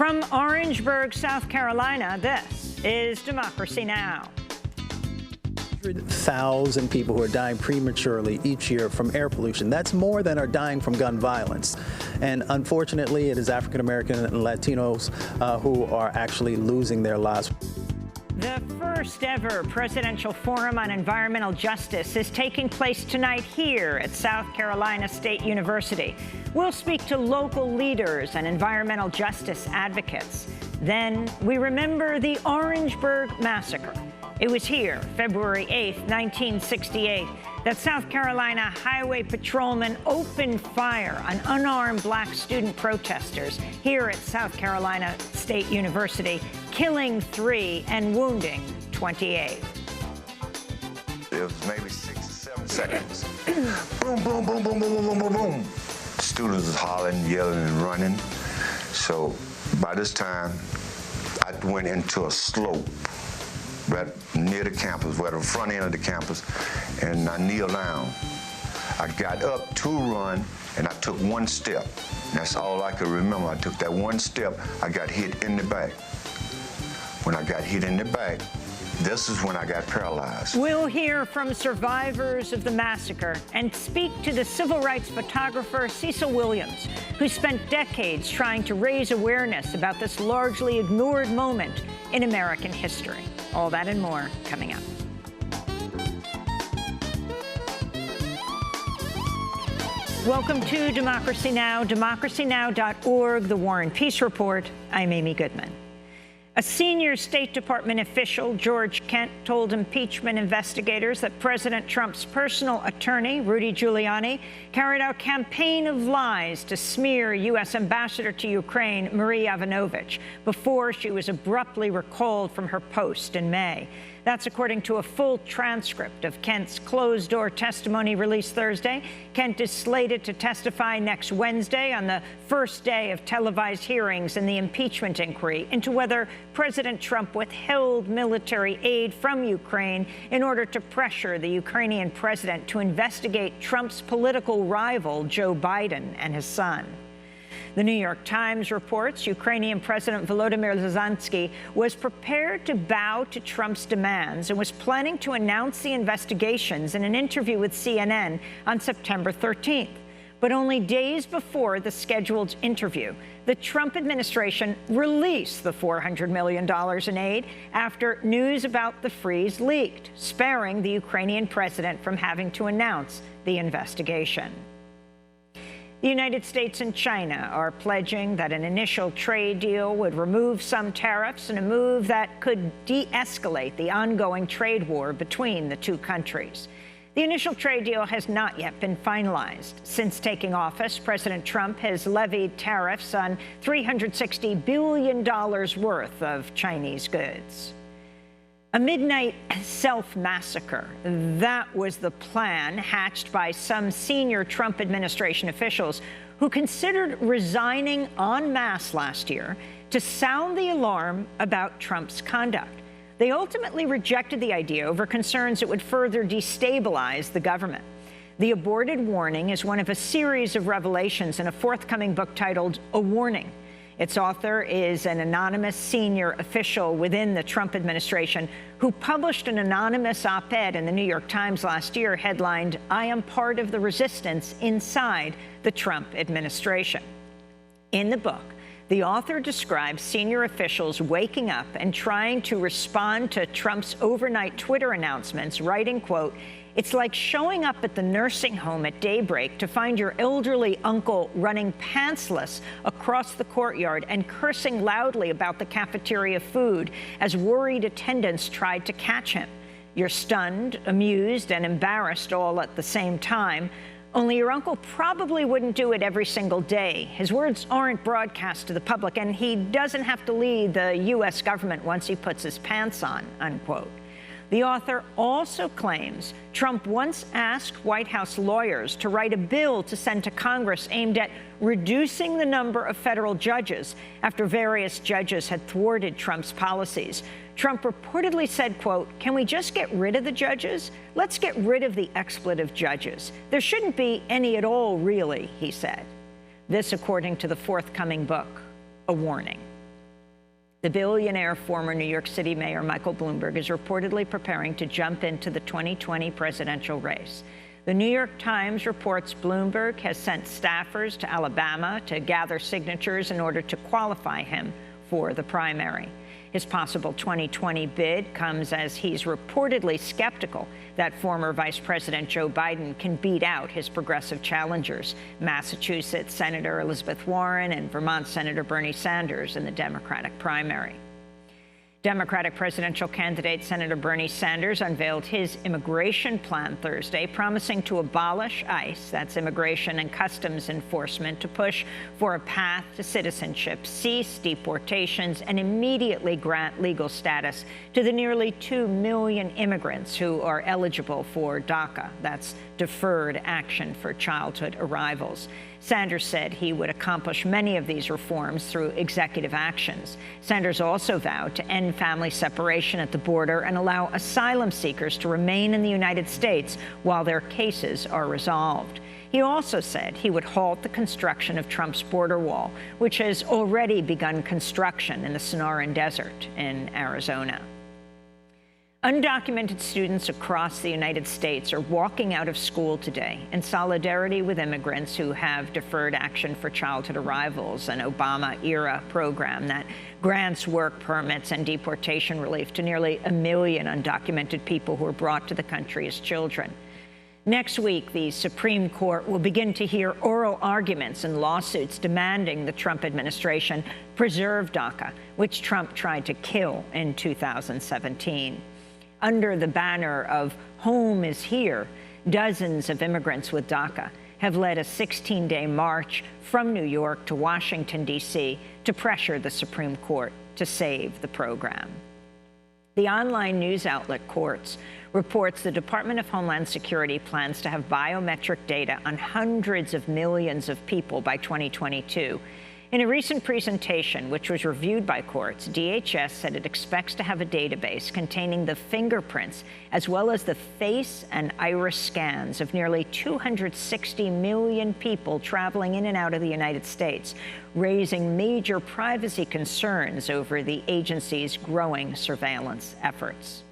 From Orangeburg, South Carolina, this is Democracy Now! 100,000 people who are dying prematurely each year from air pollution. That's more than are dying from gun violence. And unfortunately, it is African American and Latinos who are actually losing their lives. The first ever Presidential Forum on Environmental Justice is taking place tonight here at South Carolina State University. We'll speak to local leaders and environmental justice advocates. Then we remember the Orangeburg Massacre. It was here, February 8, 1968, that South Carolina highway patrolmen opened fire on unarmed black student protesters here at South Carolina State University, killing 3 and wounding 28. It was maybe 6 or 7 seconds. Boom, boom, boom, boom, boom, boom, boom, boom, boom. Students was hollering, yelling, and running. So by this time, I went into a slope right near the campus, right at the front end of the campus, and I kneeled down. I got up to run, and I took one step. That's all I could remember. I took that one step, I got hit in the back. When I got hit in the back, this is when I got paralyzed. We'll hear from survivors of the massacre and speak to the civil rights photographer Cecil Williams, who spent decades trying to raise awareness about this largely ignored moment in American history. All that and more coming up. Welcome to Democracy Now!, democracynow.org, The War and Peace Report. I'm Amy Goodman. A senior State Department official, George Kent, told impeachment investigators that President Trump's personal attorney, Rudy Giuliani, carried out a campaign of lies to smear U.S. Ambassador to Ukraine, Marie Yovanovitch, before she was abruptly recalled from her post in May. That's according to a full transcript of Kent's closed-door testimony released Thursday. Kent is slated to testify next Wednesday on the first day of televised hearings in the impeachment inquiry into whether President Trump withheld military aid from Ukraine in order to pressure the Ukrainian president to investigate Trump's political rival, Joe Biden, and his son. The New York Times reports Ukrainian President Volodymyr Zelensky was prepared to bow to Trump's demands and was planning to announce the investigations in an interview with CNN on September 13th. But only days before the scheduled interview, the Trump administration released the $400 million in aid after news about the freeze leaked, sparing the Ukrainian president from having to announce the investigation. The United States and China are pledging that an initial trade deal would remove some tariffs in a move that could de-escalate the ongoing trade war between the two countries. The initial trade deal has not yet been finalized. Since taking office, President Trump has levied tariffs on $360 billion worth of Chinese goods. A midnight self-massacre. That was the plan hatched by some senior Trump administration officials who considered resigning en masse last year to sound the alarm about Trump's conduct. They ultimately rejected the idea over concerns it would further destabilize the government. The aborted warning is one of a series of revelations in a forthcoming book titled A Warning. Its author is an anonymous senior official within the Trump administration who published an anonymous op-ed in the New York Times last year headlined, "I am part of the resistance inside the Trump administration." In the book, the author describes senior officials waking up and trying to respond to Trump's overnight Twitter announcements, writing, quote, "It's like showing up at the nursing home at daybreak to find your elderly uncle running pantsless across the courtyard and cursing loudly about the cafeteria food as worried attendants tried to catch him. You're stunned, amused, and embarrassed all at the same time. Only your uncle probably wouldn't do it every single day. His words aren't broadcast to the public, and he doesn't have to lead the U.S. government once he puts his pants on," unquote. The author also claims Trump once asked White House lawyers to write a bill to send to Congress aimed at reducing the number of federal judges after various judges had thwarted Trump's policies. Trump reportedly said, quote, "Can we just get rid of the judges? Let's get rid of the expletive judges. There shouldn't be any at all, really," he said. This according to the forthcoming book, A Warning. The billionaire former New York City Mayor Michael Bloomberg is reportedly preparing to jump into the 2020 presidential race. The New York Times reports Bloomberg has sent staffers to Alabama to gather signatures in order to qualify him for the primary. His possible 2020 bid comes as he's reportedly skeptical that former Vice President Joe Biden can beat out his progressive challengers, Massachusetts Senator Elizabeth Warren and Vermont Senator Bernie Sanders, in the Democratic primary. Democratic presidential candidate Senator Bernie Sanders unveiled his immigration plan Thursday, promising to abolish ICE, that's Immigration and Customs Enforcement, to push for a path to citizenship, cease deportations, and immediately grant legal status to the nearly 2 million immigrants who are eligible for DACA, that's Deferred Action for Childhood Arrivals. Sanders said he would accomplish many of these reforms through executive actions. Sanders also vowed to end family separation at the border and allow asylum seekers to remain in the United States while their cases are resolved. He also said he would halt the construction of Trump's border wall, which has already begun construction in the Sonoran Desert in Arizona. Undocumented students across the United States are walking out of school today in solidarity with immigrants who have Deferred Action for Childhood Arrivals, an Obama-era program that grants work permits and deportation relief to nearly 1 million undocumented people who were brought to the country as children. Next week, the Supreme Court will begin to hear oral arguments in lawsuits demanding the Trump administration preserve DACA, which Trump tried to kill in 2017. Under the banner of Home is Here, dozens of immigrants with DACA have led a 16-day march from New York to Washington, D.C. to pressure the Supreme Court to save the program. The online news outlet Quartz reports the Department of Homeland Security plans to have biometric data on hundreds of millions of people by 2022. In a recent presentation, which was reviewed by Quartz, DHS said it expects to have a database containing the fingerprints as well as the face and iris scans of nearly 260 million people traveling in and out of the United States, raising major privacy concerns over the agency's growing surveillance efforts.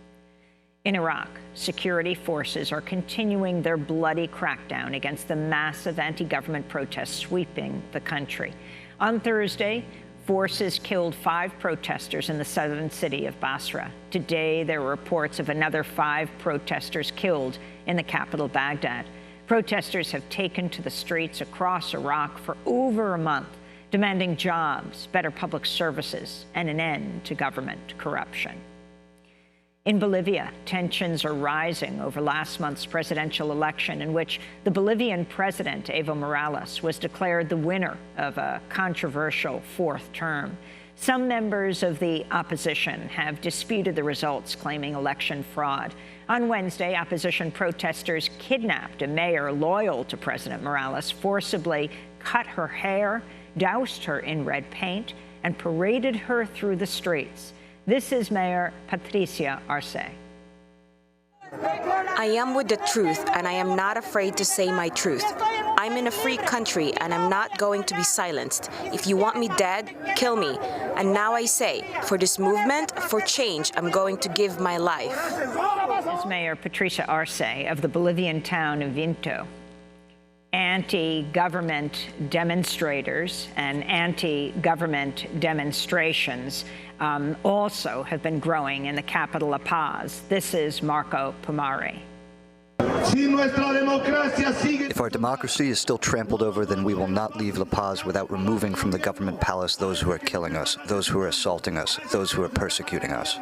In Iraq, security forces are continuing their bloody crackdown against the massive anti-government protests sweeping the country. On Thursday, forces killed 5 protesters in the southern city of Basra. Today, there were reports of another 5 protesters killed in the capital, Baghdad. Protesters have taken to the streets across Iraq for over a month, demanding jobs, better public services, and an end to government corruption. In Bolivia, tensions are rising over last month's presidential election in which the Bolivian president, Evo Morales, was declared the winner of a controversial 4th term. Some members of the opposition have disputed the results, claiming election fraud. On Wednesday, opposition protesters kidnapped a mayor loyal to President Morales, forcibly cut her hair, doused her in red paint, and paraded her through the streets. This is Mayor Patricia Arce. I am with the truth, and I am not afraid to say my truth. I'm in a free country, and I'm not going to be silenced. If you want me dead, kill me. And now I say, for this movement, for change, I'm going to give my life. This is Mayor Patricia Arce of the Bolivian town of Vinto. Anti-government demonstrators and anti-government demonstrations also have been growing in the capital, La Paz. This is Marco Pomare. If our democracy is still trampled over, then we will not leave La Paz without removing from the government palace those who are killing us, those who are assaulting us, those who are persecuting us.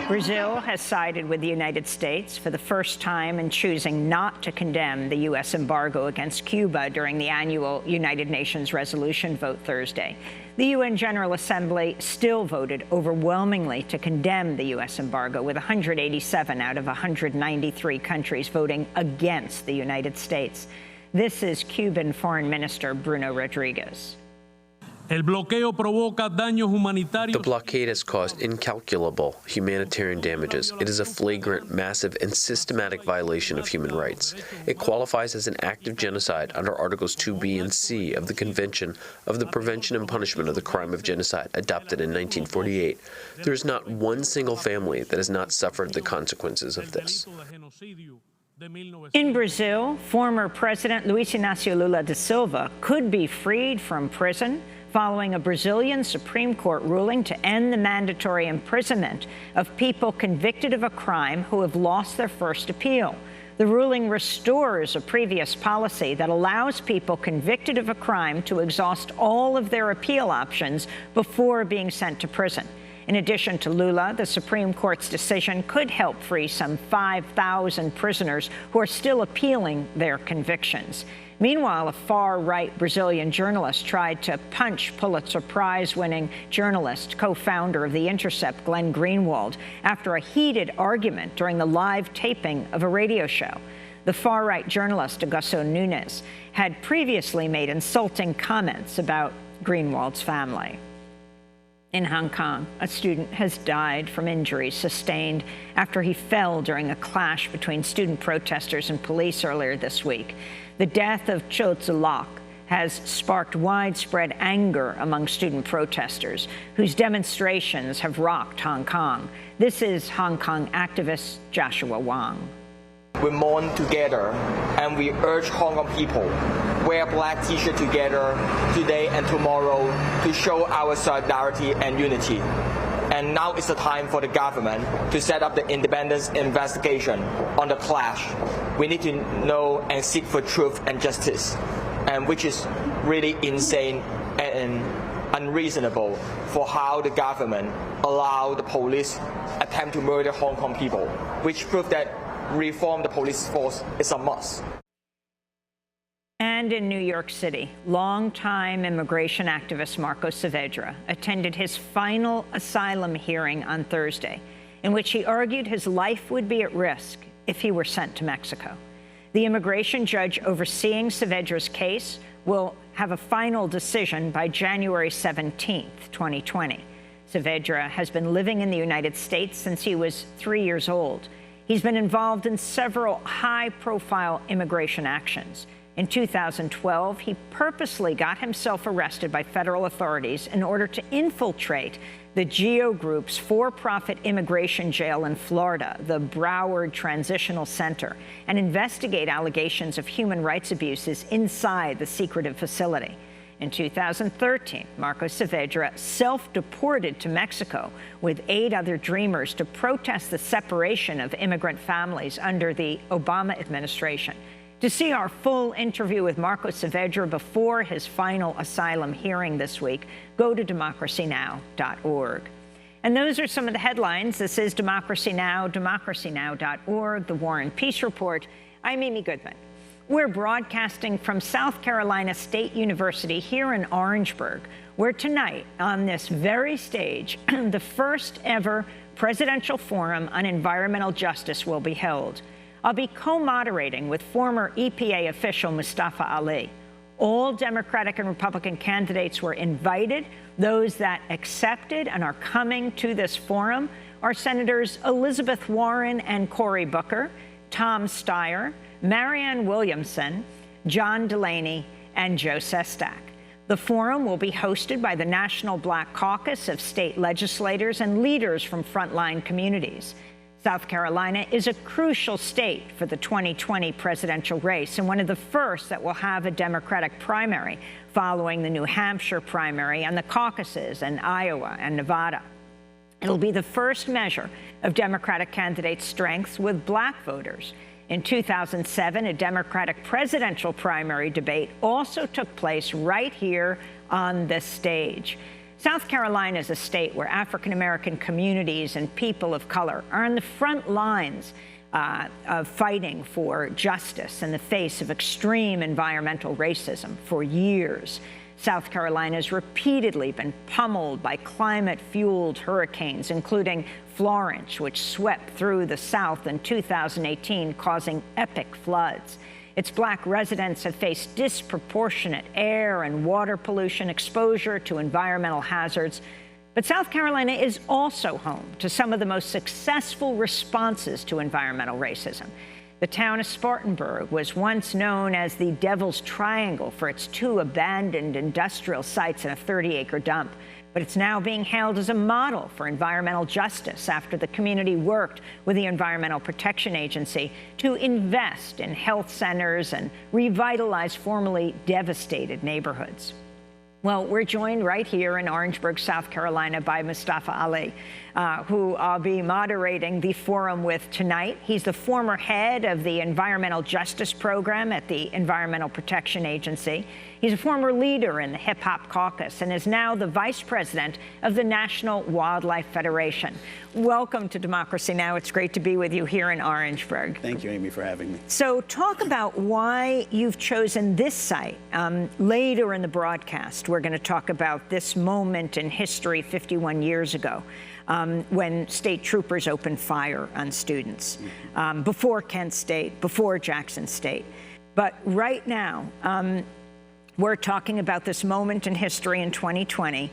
Brazil has sided with the United States for the first time in choosing not to condemn the U.S. embargo against Cuba during the annual United Nations resolution vote Thursday. The UN General Assembly still voted overwhelmingly to condemn the U.S. embargo, with 187 out of 193 countries voting against the United States. This is Cuban Foreign Minister Bruno Rodriguez. El bloqueo provoca daños humanitarios. The blockade has caused incalculable humanitarian damages. It is a flagrant, massive, and systematic violation of human rights. It qualifies as an act of genocide under Articles 2B and C of the Convention of the Prevention and Punishment of the Crime of Genocide, adopted in 1948. There is not one single family that has not suffered the consequences of this. In Brazil, former President Luiz Inácio Lula da Silva could be freed from prison following a Brazilian Supreme Court ruling to end the mandatory imprisonment of people convicted of a crime who have lost their first appeal. The ruling restores a previous policy that allows people convicted of a crime to exhaust all of their appeal options before being sent to prison. In addition to Lula, the Supreme Court's decision could help free some 5,000 prisoners who are still appealing their convictions. Meanwhile, a far-right Brazilian journalist tried to punch Pulitzer Prize-winning journalist, co-founder of The Intercept, Glenn Greenwald, after a heated argument during the live taping of a radio show. The far-right journalist, Augusto Nunes, had previously made insulting comments about Greenwald's family. In Hong Kong, a student has died from injuries sustained after he fell during a clash between student protesters and police earlier this week. The death of Cho Tzu-lok has sparked widespread anger among student protesters, whose demonstrations have rocked Hong Kong. This is Hong Kong activist Joshua Wong. We mourn together, and we urge Hong Kong people wear black t-shirt together today and tomorrow to show our solidarity and unity. And now is the time for the government to set up the independent investigation on the clash. We need to know and seek for truth and justice, and which is really insane and unreasonable for how the government allowed the police attempt to murder Hong Kong people, which proved that reform the police force is a must. And in New York City, longtime immigration activist Marco Saavedra attended his final asylum hearing on Thursday, in which he argued his life would be at risk if he were sent to Mexico. The immigration judge overseeing Saavedra's case will have a final decision by January 17th, 2020. Saavedra has been living in the United States since he was 3 years old. He's been involved in several high-profile immigration actions. In 2012, he purposely got himself arrested by federal authorities in order to infiltrate the GEO Group's for-profit immigration jail in Florida, the Broward Transitional Center, and investigate allegations of human rights abuses inside the secretive facility. In 2013, Marco Saavedra self-deported to Mexico with 8 other Dreamers to protest the separation of immigrant families under the Obama administration. To see our full interview with Marco Saavedra before his final asylum hearing this week, go to DemocracyNow.org. And those are some of the headlines. This is Democracy Now!, DemocracyNow.org, The War and Peace Report. I'm Amy Goodman. We're broadcasting from South Carolina State University here in Orangeburg, where tonight, on this very stage, the first ever Presidential Forum on Environmental Justice will be held. I'll be co-moderating with former EPA official Mustafa Ali. All Democratic and Republican candidates were invited. Those that accepted and are coming to this forum are Senators Elizabeth Warren and Cory Booker, Tom Steyer, Marianne Williamson, John Delaney, and Joe Sestak. The forum will be hosted by the National Black Caucus of state legislators and leaders from frontline communities. South Carolina is a crucial state for the 2020 presidential race and one of the first that will have a Democratic primary following the New Hampshire primary and the caucuses in Iowa and Nevada. It'll be the first measure of Democratic candidates' strengths with black voters. In 2007, a Democratic presidential primary debate also took place right here on this stage. South Carolina is a state where African-American communities and people of color are on the front lines of fighting for justice in the face of extreme environmental racism for years. South Carolina has repeatedly been pummeled by climate-fueled hurricanes, including Florence, which swept through the South in 2018, causing epic floods. Its black residents have faced disproportionate air and water pollution, exposure to environmental hazards. But South Carolina is also home to some of the most successful responses to environmental racism. The town of Spartanburg was once known as the Devil's Triangle for its 2 abandoned industrial sites and a 30-acre dump. But it's now being hailed as a model for environmental justice after the community worked with the Environmental Protection Agency to invest in health centers and revitalize formerly devastated neighborhoods. Well, we're joined right here in Orangeburg, South Carolina, by Mustafa Ali, who I'll be moderating the forum with tonight. He's the former head of the Environmental Justice Program at the Environmental Protection Agency. He's a former leader in the Hip Hop Caucus and is now the vice president of the National Wildlife Federation. Welcome to Democracy Now! It's great to be with you here in Orangeburg. Thank you, Amy, for having me. So talk about why you've chosen this site. Later in the broadcast, we're going to talk about this moment in history 51 years ago, when state troopers opened fire on students, before Kent State, before Jackson State. But right now, we're talking about this moment in history in 2020,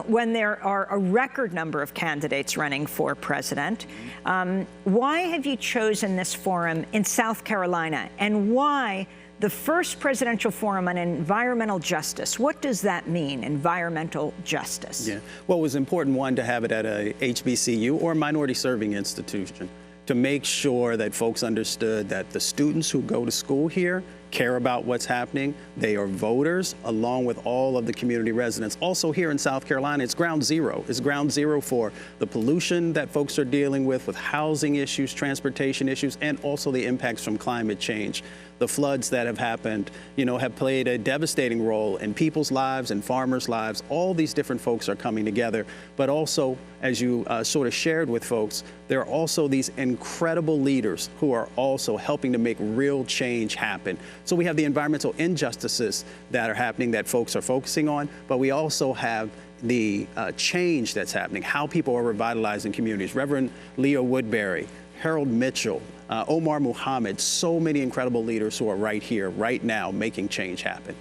when there are a record number of candidates running for president. Why have you chosen this forum in South Carolina, and why the first presidential forum on environmental justice? What does that mean, environmental justice? Yeah, well, it was important, one, to have it at a HBCU or minority serving institution to make sure that folks understood that the students who go to school here care about what's happening. They are voters, along with all of the community residents. Also here in South Carolina, it's ground zero. It's ground zero for the pollution that folks are dealing with housing issues, transportation issues, and also the impacts from climate change. The floods that have happened, have played a devastating role in people's lives and farmers' lives. All these different folks are coming together. But also, as you sort of shared with folks, there are also these incredible leaders who are also helping to make real change happen. So we have the environmental injustices that are happening that folks are focusing on, but we also have the change that's happening, how people are revitalizing communities. Reverend Leo Woodbury, Harold Mitchell, Omar Muhammad, so many incredible leaders who are right here, right now, making change happen.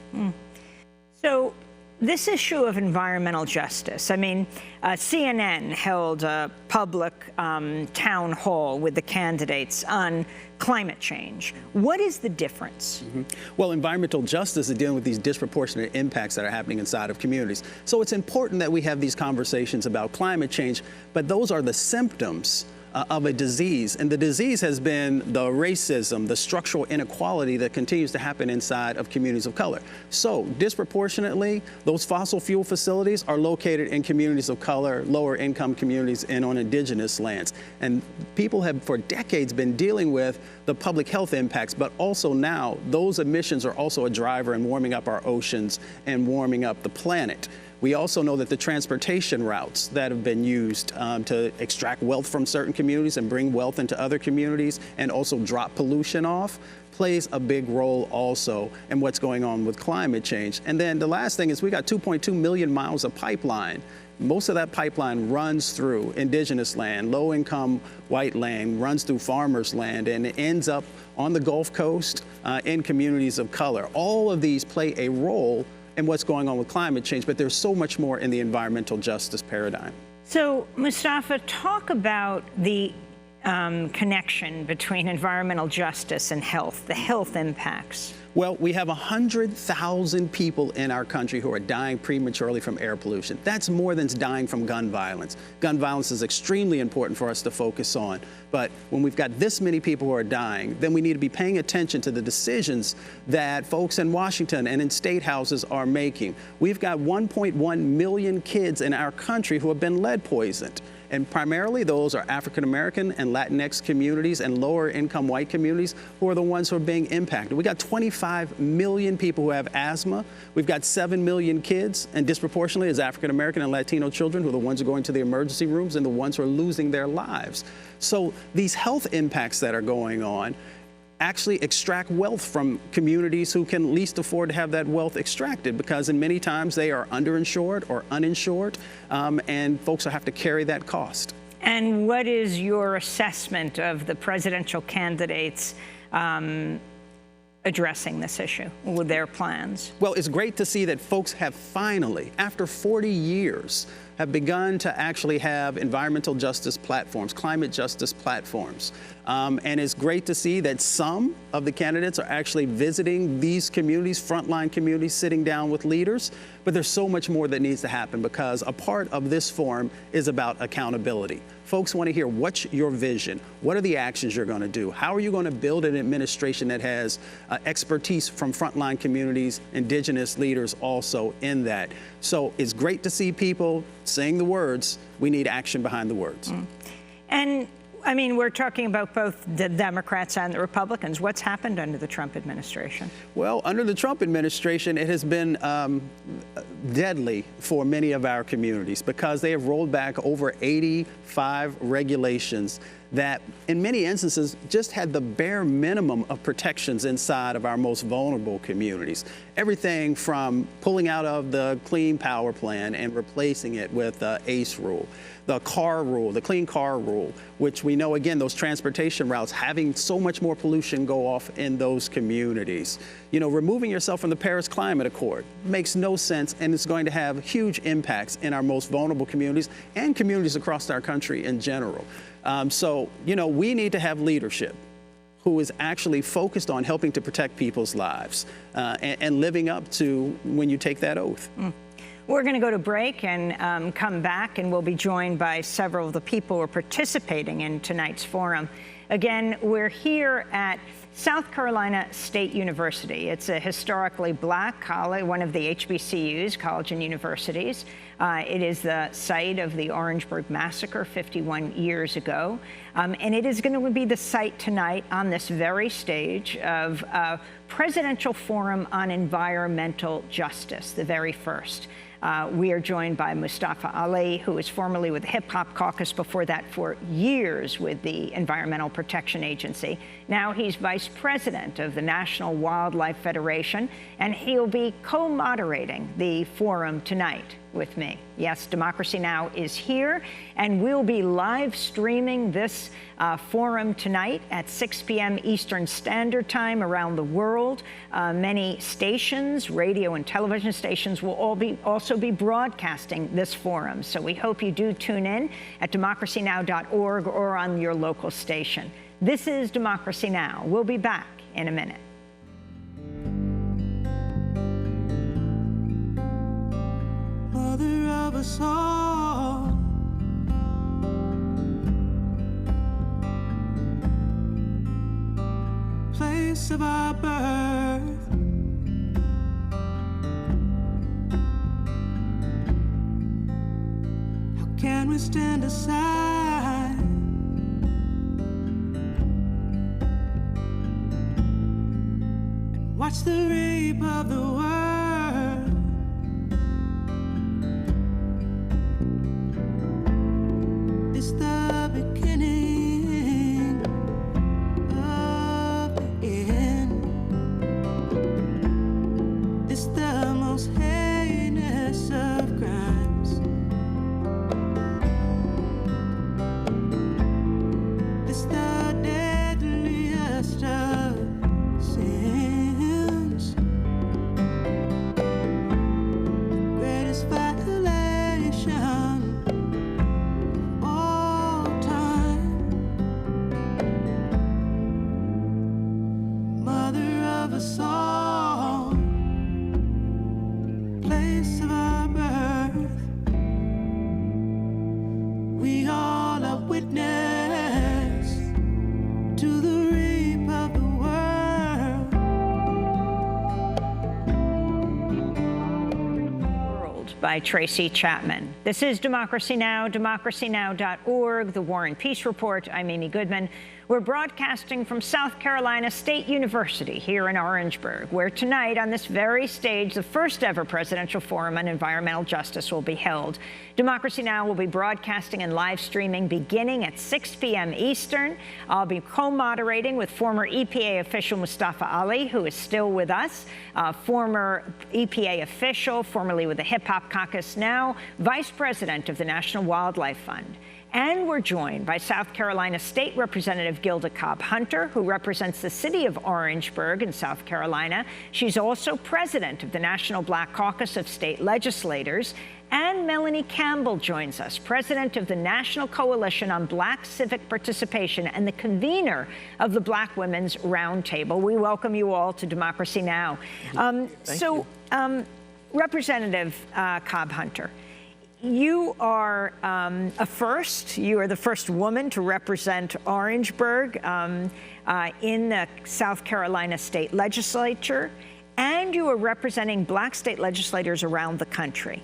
So this issue of environmental justice, I mean, CNN held a public town hall with the candidates on climate change. What is the difference? Well, environmental justice is dealing with these disproportionate impacts that are happening inside of communities. So it's important that we have these conversations about climate change, but those are the symptoms of a disease. And the disease has been the racism, the structural inequality that continues to happen inside of communities of color. So disproportionately, those fossil fuel facilities are located in communities of color, lower income communities, and on indigenous lands. And people have for decades been dealing with the public health impacts, but also now those emissions are also a driver in warming up our oceans and warming up the planet. We also know that the transportation routes that have been used to extract wealth from certain communities and bring wealth into other communities and also drop pollution off plays a big role also in what's going on with climate change. And then the last thing is we got 2.2 million miles of pipeline. Most of that pipeline runs through indigenous land, low-income white land, runs through farmers' land, and it ends up on the Gulf Coast in communities of color. All of these play a role and what's going on with climate change, but there's so much more in the environmental justice paradigm. So, Mustafa, talk about the connection between environmental justice and health, the health impacts. Well, we have 100,000 people in our country who are dying prematurely from air pollution. That's more than dying from gun violence. Gun violence is extremely important for us to focus on. But when we've got this many people who are dying, then we need to be paying attention to the decisions that folks in Washington and in state houses are making. We've got 1.1 million kids in our country who have been lead poisoned. And primarily those are African American and Latinx communities and lower income white communities who are the ones who are being impacted. We got 25 million people who have asthma. We've got 7 million kids, and disproportionately is African American and Latino children who are the ones who are going to the emergency rooms and the ones who are losing their lives. So these health impacts that are going on actually extract wealth from communities who can least afford to have that wealth extracted, because in many times they are underinsured or uninsured, and folks will have to carry that cost. And what is your assessment of the presidential candidates' addressing this issue with their plans? Well, it's great to see that folks have finally, after 40 years, have begun to actually have environmental justice platforms, climate justice platforms. And it's great to see that some of the candidates are actually visiting these communities, frontline communities, sitting down with leaders. But there's so much more that needs to happen, because a part of this forum is about accountability. Folks want to hear, what's your vision? What are the actions you're going to do? How are you going to build an administration that has expertise from frontline communities, indigenous leaders also in that? So it's great to see people saying the words. We need action behind the words. And I mean, we're talking about both the Democrats and the Republicans. What's happened under the Trump administration? Well, under the Trump administration, it has been deadly for many of our communities, because they have rolled back over 85 regulations that in many instances just had the bare minimum of protections inside of our most vulnerable communities. Everything from pulling out of the Clean Power Plan and replacing it with the ACE rule, the car rule, the Clean Car Rule, which we know, again, those transportation routes having so much more pollution go off in those communities. You know, removing yourself from the Paris Climate Accord makes no sense, and it's going to have huge impacts in our most vulnerable communities and communities across our country in general. So, you know, we need to have leadership who is actually focused on helping to protect people's lives and living up to when you take that oath. We're going to go to break and come back, and we'll be joined by several of the people who are participating in tonight's forum. Again, we're here at South Carolina State University. It's a historically black college, one of the HBCUs, college and universities. It is the site of the Orangeburg Massacre 51 years ago. And it is going to be the site tonight on this very stage of a Presidential Forum on Environmental Justice, the very first. We are joined by Mustafa Ali, who was formerly with the Hip Hop Caucus, before that for years with the Environmental Protection Agency. Now he's vice president of the National Wildlife Federation, and he'll be co-moderating the forum tonight with me. Yes, Democracy Now! Is here, and we'll be live streaming this forum tonight at 6 p.m. Eastern Standard Time around the world. Many stations, radio and television stations, will also be broadcasting this forum. So we hope you do tune in at democracynow.org or on your local station. This is Democracy Now! We'll be back in a minute. Mother of us all, place of our birth, how can we stand aside and watch the rape of the world? It's the beginning of the end. It's the most heinous of crimes. It's the deadliest of sins. The greatest violation. Us all, place of our birth, we all are witness to the rape of the World by Tracy Chapman. This is Democracy Now!, democracynow.org, the War and Peace Report. I'm Amy Goodman. We're broadcasting from South Carolina State University here in Orangeburg, where tonight on this very stage, the first ever Presidential Forum on Environmental Justice will be held. Democracy Now! Will be broadcasting and live streaming beginning at 6 p.m. Eastern. I'll be co-moderating with former EPA official Mustafa Ali, who is still with us, former EPA official, formerly with the Hip Hop Caucus, now vice president of the National Wildlife Fund. And we're joined by South Carolina State Representative Gilda Cobb-Hunter, who represents the city of Orangeburg in South Carolina. She's also president of the National Black Caucus of State Legislators. And Melanie Campbell joins us, president of the National Coalition on Black Civic Participation and the convener of the Black Women's Roundtable. We welcome you all to Democracy Now! Representative Cobb-Hunter, you are a first. You are the first woman to represent Orangeburg in the South Carolina State Legislature, and you are representing Black state legislators around the country.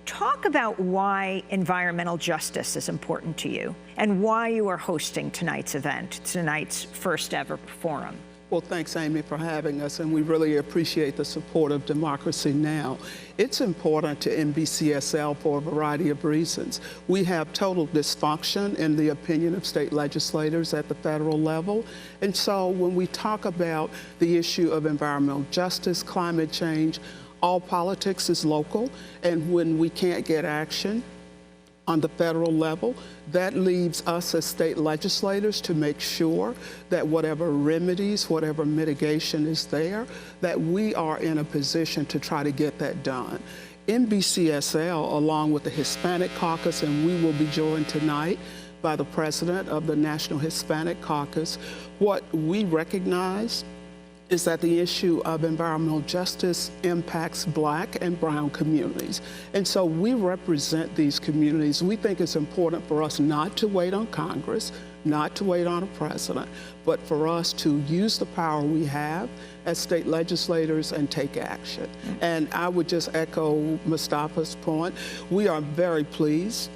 Talk about why environmental justice is important to you and why you are hosting tonight's event, tonight's first ever forum. Well, thanks, Amy, for having us, and we really appreciate the support of Democracy Now! It's important to NBCSL for a variety of reasons. We have total dysfunction in the opinion of state legislators at the federal level, and so when we talk about the issue of environmental justice, climate change, all politics is local, and when we can't get action on the federal level, that leaves us as state legislators to make sure that whatever remedies, whatever mitigation is there, that we are in a position to try to get that done. NBCSL, along with the Hispanic Caucus, and we will be joined tonight by the president of the National Hispanic Caucus, what we recognize is that the issue of environmental justice impacts Black and brown communities. And so we represent these communities. We think it's important for us not to wait on Congress, not to wait on a president, but for us to use the power we have as state legislators and take action. And I would just echo Mustafa's point. We are very pleased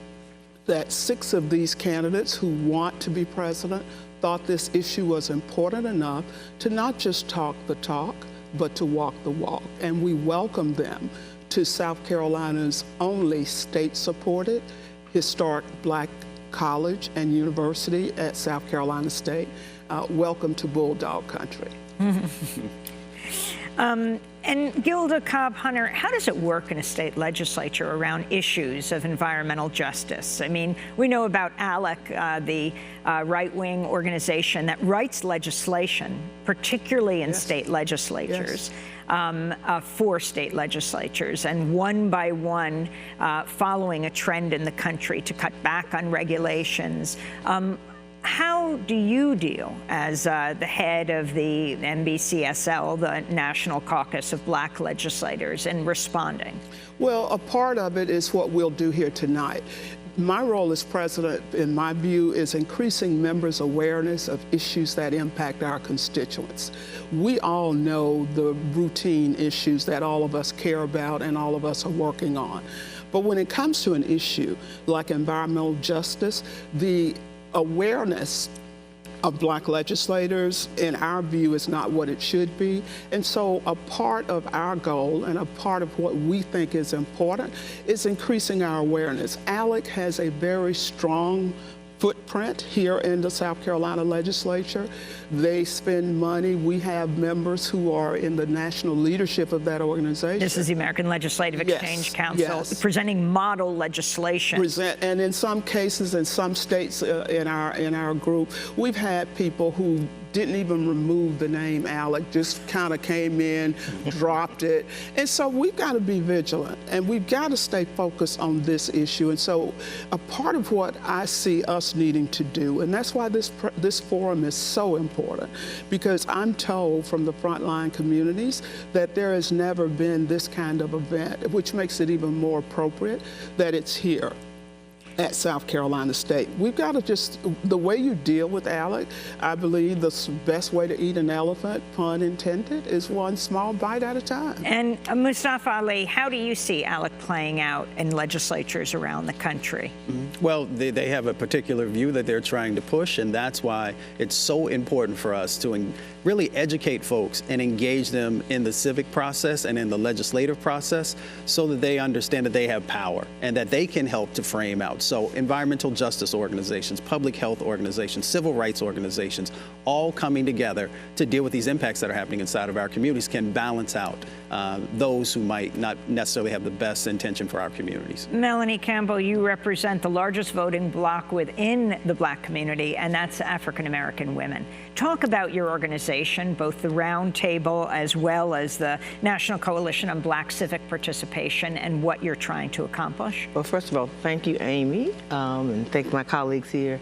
that 6 of these candidates who want to be president thought this issue was important enough to not just talk the talk, but to walk the walk. And we welcome them to South Carolina's only state-supported historic Black college and university at South Carolina State. Welcome to Bulldog Country. And Gilda Cobb-Hunter, how does it work in a state legislature around issues of environmental justice? I mean, we know about ALEC, the right-wing organization that writes legislation, particularly in state legislatures, for state legislatures, and one by one following a trend in the country to cut back on regulations. How do you deal as the head of the NBCSL, the National Caucus of Black Legislators, in responding? Well, a part of it is what we'll do here tonight. My role as president, in my view, is increasing members' awareness of issues that impact our constituents. We all know the routine issues that all of us care about and all of us are working on. But when it comes to an issue like environmental justice, the awareness of Black legislators, in our view, is not what it should be. And so a part of our goal and a part of what we think is important is increasing our awareness. ALEC has a very strong footprint here in the South Carolina legislature. They spend money. We have members who are in the national leadership of that organization. This is the American Legislative Exchange Council, presenting model legislation. And in some cases, in some states in our group, we've had people who didn't even remove the name ALEC, just kind of came in, dropped it. And so we've got to be vigilant, and we've got to stay focused on this issue. And so a part of what I see us needing to do, and that's why this forum is so important, because I'm told from the frontline communities that there has never been this kind of event, which makes it even more appropriate that it's here at South Carolina State. We've got to just, the way you deal with ALEC, I believe the best way to eat an elephant, pun intended, is one small bite at a time. And Mustafa Ali, how do you see ALEC playing out in legislatures around the country? Well, they have a particular view that they're trying to push, and that's why it's so important for us to really educate folks and engage them in the civic process and in the legislative process so that they understand that they have power and that they can help to frame out So environmental justice organizations, public health organizations, civil rights organizations, all coming together to deal with these impacts that are happening inside of our communities can balance out those who might not necessarily have the best intention for our communities. Melanie Campbell, you represent the largest voting bloc within the Black community, and that's African American women. Talk about your organization, both the Round Table as well as the National Coalition on Black Civic Participation, and what you're trying to accomplish. Well, first of all, thank you, Amy, and thank my colleagues here.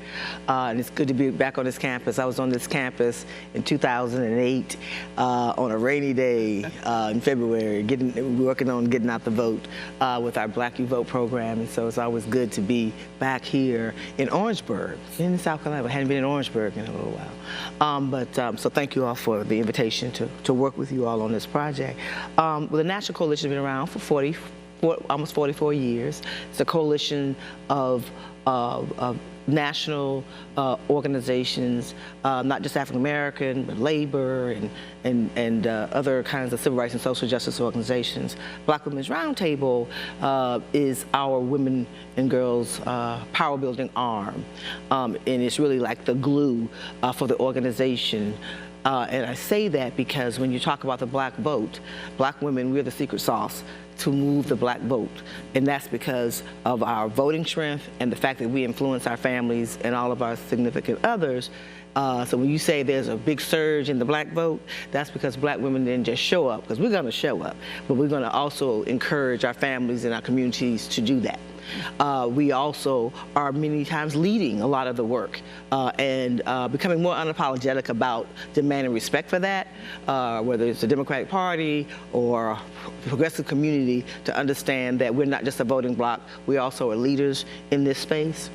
And it's good to be back on this campus. I was on this campus in 2008 on a rainy day in February, working on getting out the vote with our Black You Vote program. And so it's always good to be back here in Orangeburg, in South Carolina. I hadn't been in Orangeburg in a little while. So thank you all for the invitation to work with you all on this project. Well, the National Coalition has been around for almost 44 years. It's a coalition of national organizations, not just African American, but labor and other kinds of civil rights and social justice organizations. Black Women's Roundtable is our women and girls power building arm, and it's really like the glue for the organization. And I say that because when you talk about the Black vote, Black women, we're the secret sauce to move the Black vote. And that's because of our voting strength and the fact that we influence our families and all of our significant others. So when you say there's a big surge in the Black vote, that's because Black women didn't just show up, because we're going to show up, but we're going to also encourage our families and our communities to do that. We also are many times leading a lot of the work and becoming more unapologetic about demanding respect for that, whether it's the Democratic Party or progressive community, to understand that we're not just a voting bloc, we also are leaders in this space.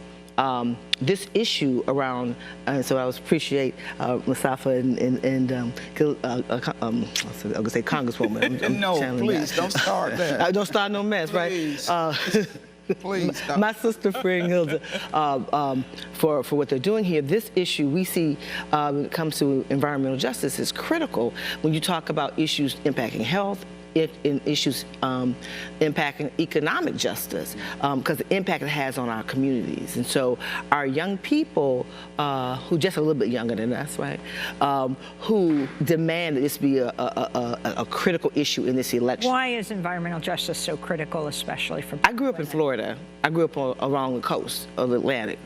This issue around, so I appreciate Mustafa and I was going to say Congresswoman. No, please, don't start that. Don't start no mess, please. Right? Please stop. My sister, friend Hilda, for what they're doing here. This issue we see when it comes to environmental justice is critical when you talk about issues impacting health, in issues impacting economic justice, because the impact it has on our communities. And so our young people, who just a little bit younger than us, right, who demand that this be a critical issue in this election. Why is environmental justice so critical, especially for I grew up in Florida. I grew up along the coast of the Atlantic,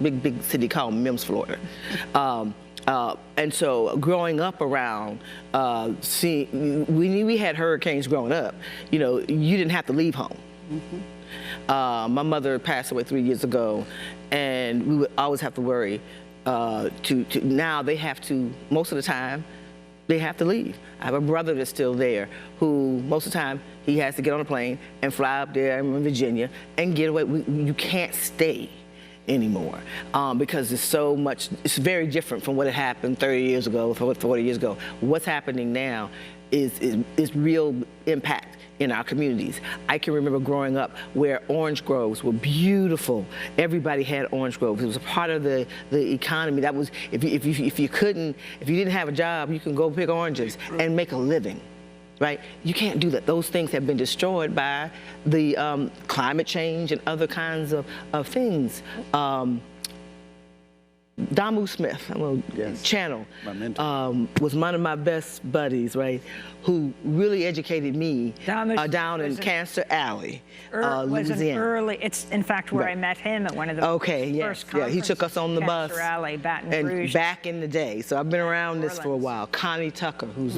big city called Mims, Florida. And so growing up around, we had hurricanes growing up. You know, you didn't have to leave home. My mother passed away 3 years ago, and we would always have to worry. Now they have to, most of the time, they have to leave. I have a brother that's still there who, most of the time, he has to get on a plane and fly up there in Virginia and get away. You can't stay anymore because there's so much. It's very different from what had happened 30 years ago, 40 years ago. What's happening now is real impact in our communities. I can remember growing up where orange groves were beautiful. Everybody had orange groves. It was a part of the economy. That was, if you didn't have a job, you can go pick oranges and make a living. Right? You can't do that. Those things have been destroyed by the climate change and other kinds of things. Damu Smith, Channel, was one of my best buddies, right, who really educated me down in Cancer Alley, Louisiana. It's in fact where I met him at one of the first conferences. He took us on the bus. Cancer Alley, Baton Rouge. Back in the day. So I've been around this for a while. Connie Tucker, who's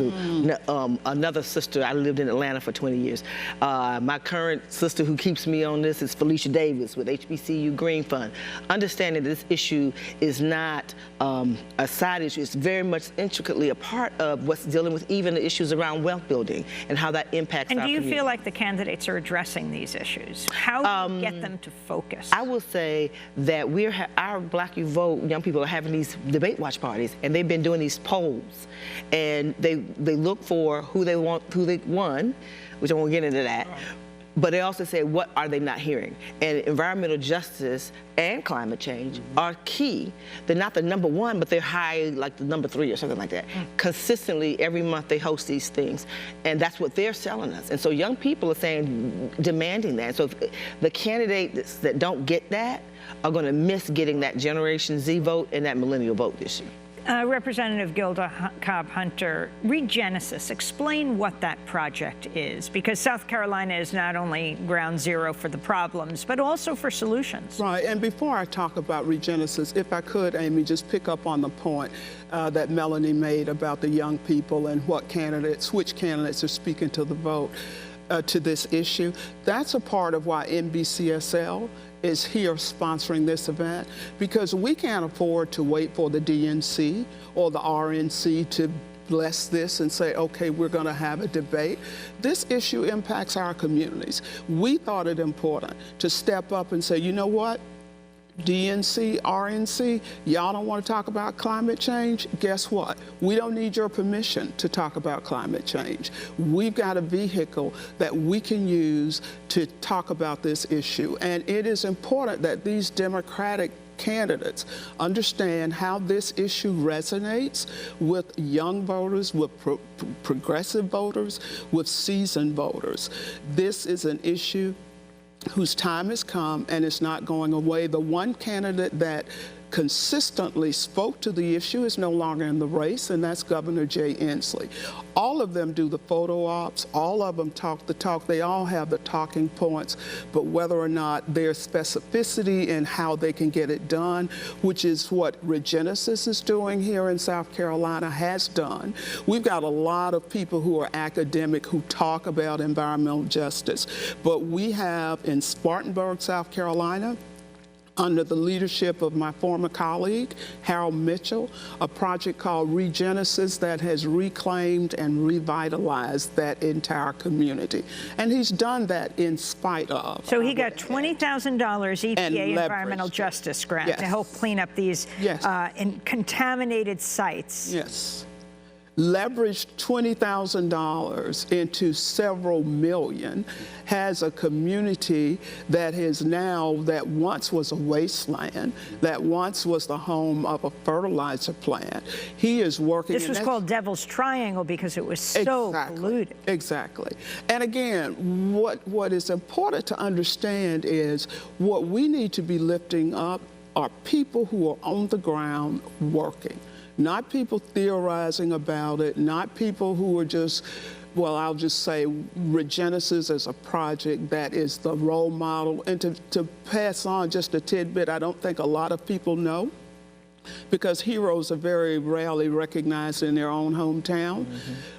another sister. I lived in Atlanta for 20 years. My current sister who keeps me on this is Felicia Davis with HBCU Green Fund. Understanding that this issue is not a side issue. It's very much intricately a part of what's dealing with even the issues around wealth building and how that impacts our community. And do you feel like the candidates are addressing these issues? How do you get them to focus? I will say that our Black You Vote young people are having these debate watch parties, and they've been doing these polls, and they look for who they won, which I won't get into that. But they also say, what are they not hearing? And environmental justice and climate change are key. They're not the number one, but they're high, like the number 3 or something like that. Consistently, every month they host these things, and that's what they're selling us. And so young people are saying, demanding that. So if the candidates that don't get that are going to miss getting that Generation Z vote and that millennial vote this year. Representative Gilda Cobb-Hunter, Regenesis, explain what that project is, because South Carolina is not only ground zero for the problems, but also for solutions. Right, and before I talk about Regenesis, if I could, Amy, just pick up on the point that Melanie made about the young people and which candidates are speaking to the vote, to this issue. That's a part of why NBCSL is here sponsoring this event, because we can't afford to wait for the DNC or the RNC to bless this and say, okay, we're going to have a debate. This issue impacts our communities. We thought it important to step up and say, you know what? DNC, RNC, y'all don't want to talk about climate change? Guess what? We don't need your permission to talk about climate change. We've got a vehicle that we can use to talk about this issue. And it is important that these Democratic candidates understand how this issue resonates with young voters, with progressive voters, with seasoned voters. This is an issue whose time has come and it's not going away. The one candidate that consistently spoke to the issue is no longer in the race, and that's Governor Jay Inslee. All of them do the photo ops, all of them talk the talk, they all have the talking points, but whether or not there's specificity in how they can get it done, which is what Regenesis is doing here in South Carolina, has done. We've got a lot of people who are academic who talk about environmental justice, but we have in Spartanburg, South Carolina, under the leadership of my former colleague, Harold Mitchell, a project called Regenesis that has reclaimed and revitalized that entire community. And he's done that in spite of. So he got $20,000 EPA environmental justice grant to help clean up these contaminated sites. Yes. Leveraged $20,000 into several million, has a community that is now, that once was a wasteland, that once was the home of a fertilizer plant. He is working. This was called Devil's Triangle because it was so polluted. Exactly. And again, what is important to understand is what we need to be lifting up are people who are on the ground working. Not people theorizing about it, not people who are just, well, I'll just say Regenesis as a project that is the role model. And to pass on just a tidbit, I don't think a lot of people know, because heroes are very rarely recognized in their own hometown.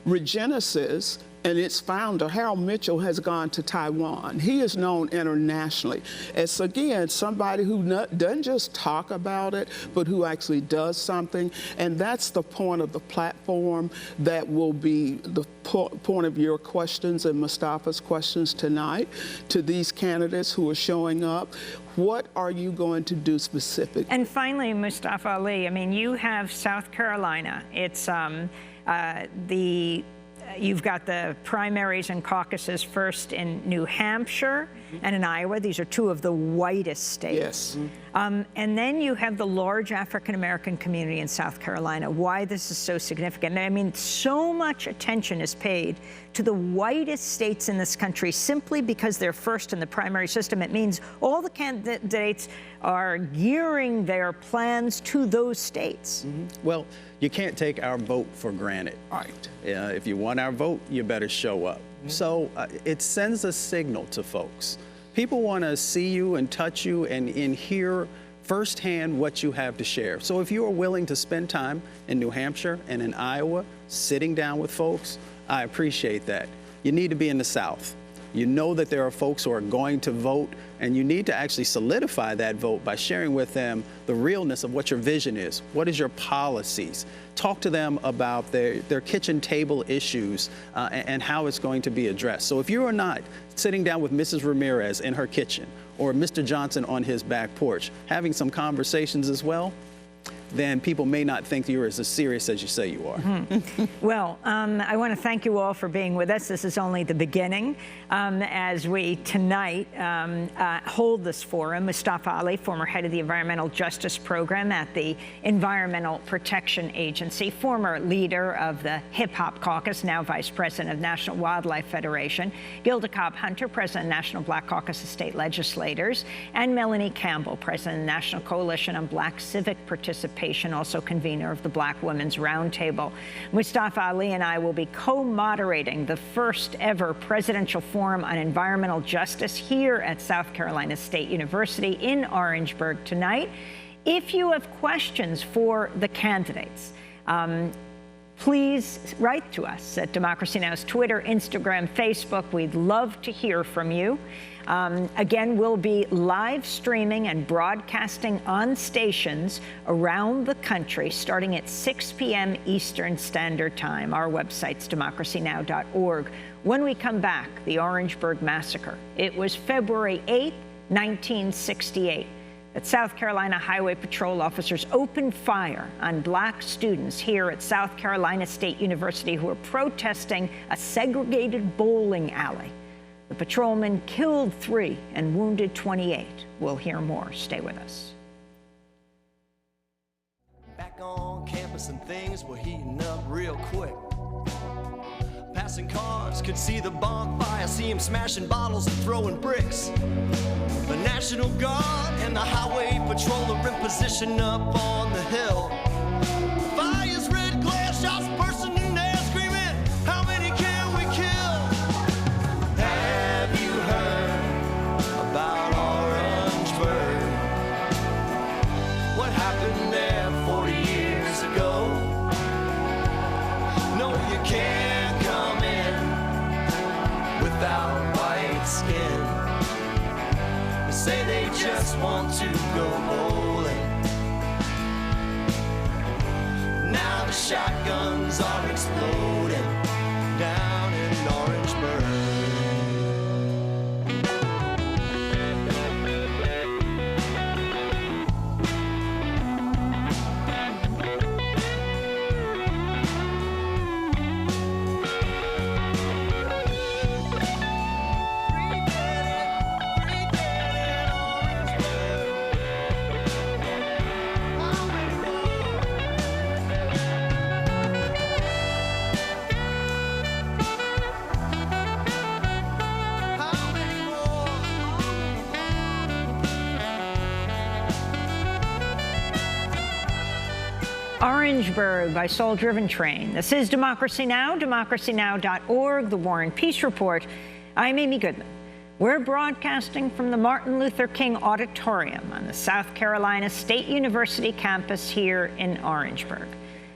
Regenesis and its founder, Harold Mitchell, has gone to Taiwan. He is known internationally as, again, somebody who doesn't just talk about it, but who actually does something. And that's the point of the platform that will be the point of your questions and Mustafa's questions tonight to these candidates who are showing up. What are you going to do specifically? And finally, Mustafa Ali, I mean, you have South Carolina. It's you've got the primaries and caucuses first in New Hampshire and in Iowa. These are two of the whitest states. Yes. And then you have the large African-American community in South Carolina. Why this is so significant. I mean, so much attention is paid to the whitest states in this country simply because they're first in the primary system. It means all the candidates are gearing their plans to those states. Well, you can't take our vote for granted. Right. If you want our vote, you better show up. So it sends a signal to folks. People want to see you and touch you and hear firsthand what you have to share. So if you are willing to spend time in New Hampshire and in Iowa, sitting down with folks, I appreciate that. You need to be in the South. You know that there are folks who are going to vote, and you need to actually solidify that vote by sharing with them the realness of what your vision is. What is your policies? Talk to them about their kitchen table issues and how it's going to be addressed. So if you are not sitting down with Mrs. Ramirez in her kitchen or Mr. Johnson on his back porch, having some conversations as well, then people may not think you're as serious as you say you are. Well, I want to thank you all for being with us. This is only the beginning as we tonight hold this forum. Mustafa Ali, former head of the Environmental Justice Program at the Environmental Protection Agency, former leader of the Hip Hop Caucus, now vice president of National Wildlife Federation, Gilda Cobb-Hunter, president of National Black Caucus of State Legislators, and Melanie Campbell, president of the National Coalition on Black Civic Participation, also convener of the Black Women's Roundtable. Mustafa Ali and I will be co-moderating the first ever presidential forum on environmental justice here at South Carolina State University in Orangeburg tonight. If you have questions for the candidates, please write to us at Democracy Now's Twitter, Instagram, Facebook. We'd love to hear from you. Again, we'll be live streaming and broadcasting on stations around the country starting at 6 p.m. Eastern Standard Time. Our website's democracynow.org. When we come back, the Orangeburg Massacre. It was February 8, 1968. That South Carolina Highway Patrol officers opened fire on Black students here at South Carolina State University who were protesting a segregated bowling alley. The patrolmen killed 3 and wounded 28. We'll hear more. Stay with us. Back on campus and things were heating up real quick. Passing cars could see the bonfire, see him smashing bottles and throwing bricks. The National Guard and the Highway Patrol are in position up on the hill. Fires, red glare, shots bursting in air, screaming, how many can we kill? Have you heard about Orangeburg? What happened there 40 years ago? No, you can't come in without white skin. They say they just want to go bowling. Now the shotguns are exploding down in Orangeburg. Orangeburg by Soul Driven Train. This is Democracy Now!, democracynow.org, the War and Peace Report. I'm Amy Goodman. We're broadcasting from the Martin Luther King Auditorium on the South Carolina State University campus here in Orangeburg.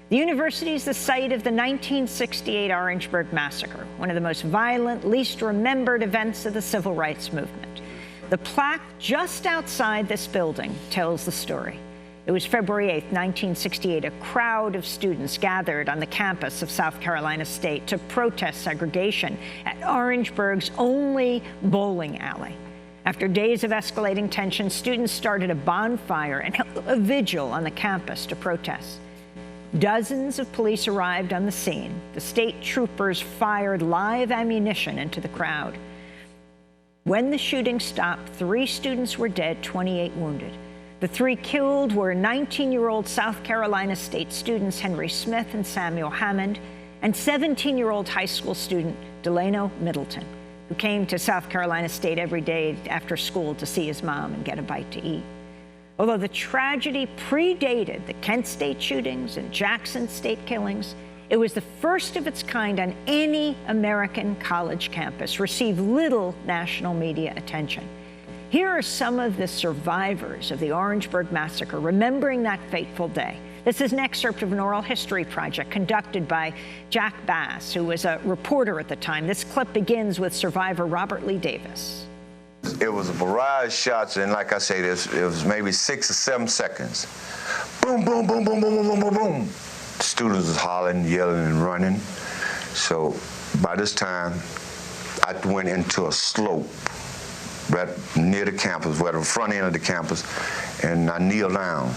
The university is the site of the 1968 Orangeburg Massacre, one of the most violent, least remembered events of the civil rights movement. The plaque just outside this building tells the story. It was February 8, 1968. A crowd of students gathered on the campus of South Carolina State to protest segregation at Orangeburg's only bowling alley. After days of escalating tension, students started a bonfire and held a vigil on the campus to protest. Dozens of police arrived on the scene. The state troopers fired live ammunition into the crowd. When the shooting stopped, 3 students were dead, 28 wounded. The 3 killed were 19-year-old South Carolina State students Henry Smith and Samuel Hammond, and 17-year-old high school student Delano Middleton, who came to South Carolina State every day after school to see his mom and get a bite to eat. Although the tragedy predated the Kent State shootings and Jackson State killings, it was the first of its kind on any American college campus, received little national media attention. Here are some of the survivors of the Orangeburg Massacre remembering that fateful day. This is an excerpt of an oral history project conducted by Jack Bass, who was a reporter at the time. This clip begins with survivor Robert Lee Davis. It was a barrage of shots, and like I say, it was maybe 6 or 7 seconds. Boom, boom, boom, boom, boom, boom, boom, boom, boom. Students was hollering, yelling, and running. So by this time, I went into a slope right near the campus, where the front end of the campus, and I kneeled down.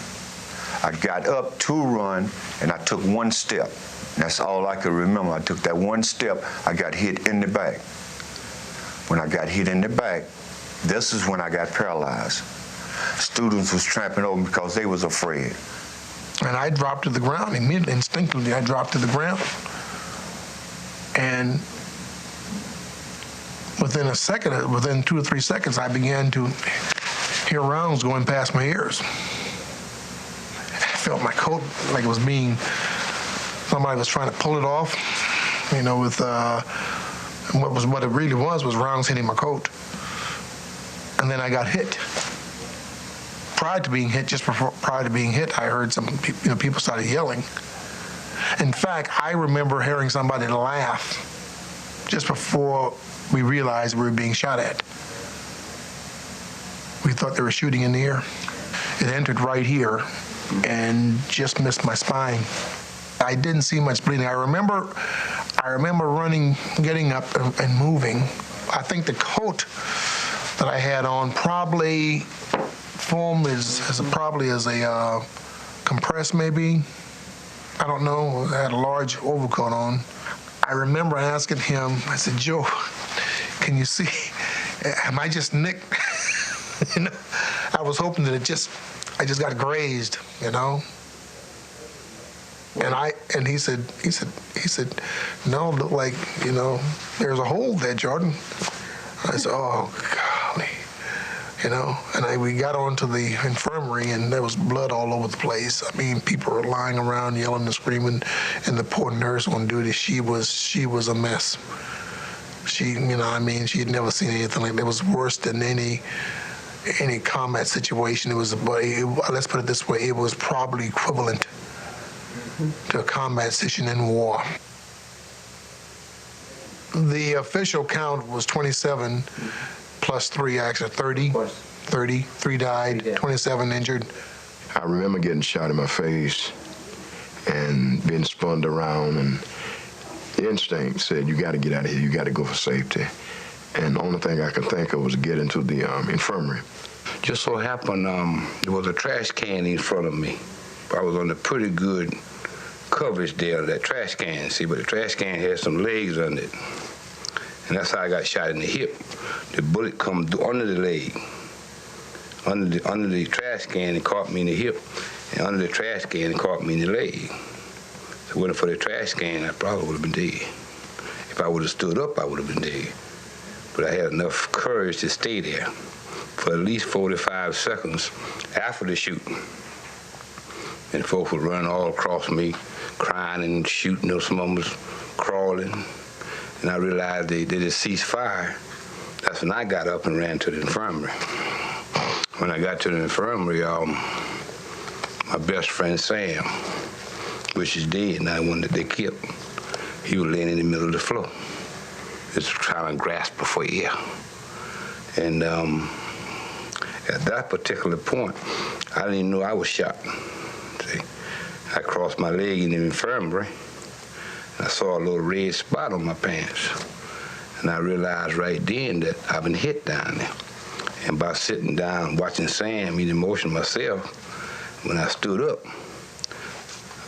I got up to run, and I took one step. That's all I could remember. I took that one step, I got hit in the back. When I got hit in the back, this is when I got paralyzed. Students was tramping over me because they was afraid. And I dropped to the ground immediately, instinctively. I dropped to the ground. And within a second, within 2 or 3 seconds, I began to hear rounds going past my ears. I felt my coat like it was being, somebody was trying to pull it off, you know, with what it really was rounds hitting my coat. And then I got hit. Prior to being hit, prior to being hit, I heard some people started yelling. In fact, I remember hearing somebody laugh just before we realized we were being shot at. We thought they were shooting in the air. It entered right here and just missed my spine. I didn't see much bleeding. I remember running, getting up and moving. I think the coat that I had on probably formed probably as a compressed maybe. I don't know. I had a large overcoat on. I remember asking him, I said, Joe, can you see? Am I just nicked? You know, I was hoping that I just got grazed, you know. And he said, no, look like, you know, there's a hole there, Jordan. I said, oh, golly, you know. And we got onto the infirmary, and there was blood all over the place. I mean, people were lying around, yelling and screaming, and the poor nurse on duty, she was a mess. She, you know, I mean, she had never seen anything like that. It was worse than any combat situation. It was, let's put it this way, it was probably equivalent to a combat situation in war. The official count was 27 plus 3, actually 30. 30, 3 died, 27 injured. I remember getting shot in my face and being spun around, and instinct said, you got to get out of here, you got to go for safety. And the only thing I could think of was to get into the infirmary. Just so happened, there was a trash can in front of me. I was on a pretty good coverage there of that trash can, see, but the trash can had some legs under it. And that's how I got shot in the hip. The bullet come under the leg, under the trash can, and caught me in the hip, and under the trash can, and caught me in the leg. So if it wasn't for the trash can, I probably would have been dead. If I would have stood up, I would have been dead. But I had enough courage to stay there for at least 45 seconds after the shooting. And folks were running all across me, crying and shooting. Some of them was crawling. And I realized they just ceased fire. That's when I got up and ran to the infirmary. When I got to the infirmary, my best friend Sam, which is dead now, the one that they killed, he was laying in the middle of the floor, just trying to grasp for air. And at that particular point, I didn't even know I was shot. See, I crossed my leg in the infirmary, and I saw a little red spot on my pants. And I realized right then that I've been hit down there. And by sitting down, watching Sam eat emotion myself, when I stood up,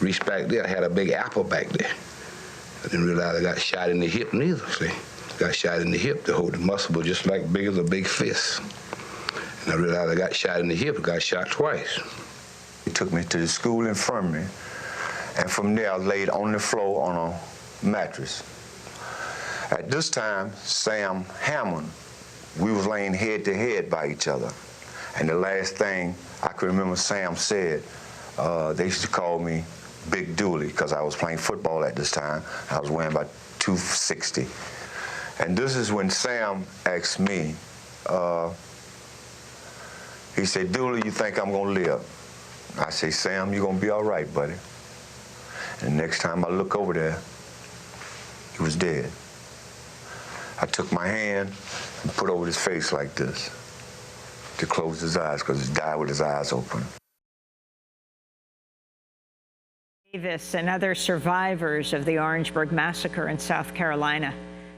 reached back there, I had a big apple back there. I didn't realize I got shot in the hip neither, see. Got shot in the hip. The whole muscle was just like big as a big fist. And I realized I got shot in the hip, got shot twice. He took me to the school infirmary, and from there I laid on the floor on a mattress. At this time, Sam Hammond, we was laying head to head by each other. And the last thing I can remember Sam said, they used to call me Big Dooley because I was playing football at this time. I was weighing about 260. And this is when Sam asked me, he said, Dooley, you think I'm gonna live? I say, Sam, you're gonna be all right, buddy. And the next time I look over there, he was dead. I took my hand and put over his face like this to close his eyes, because he died with his eyes open. Davis and other survivors of the Orangeburg massacre in South Carolina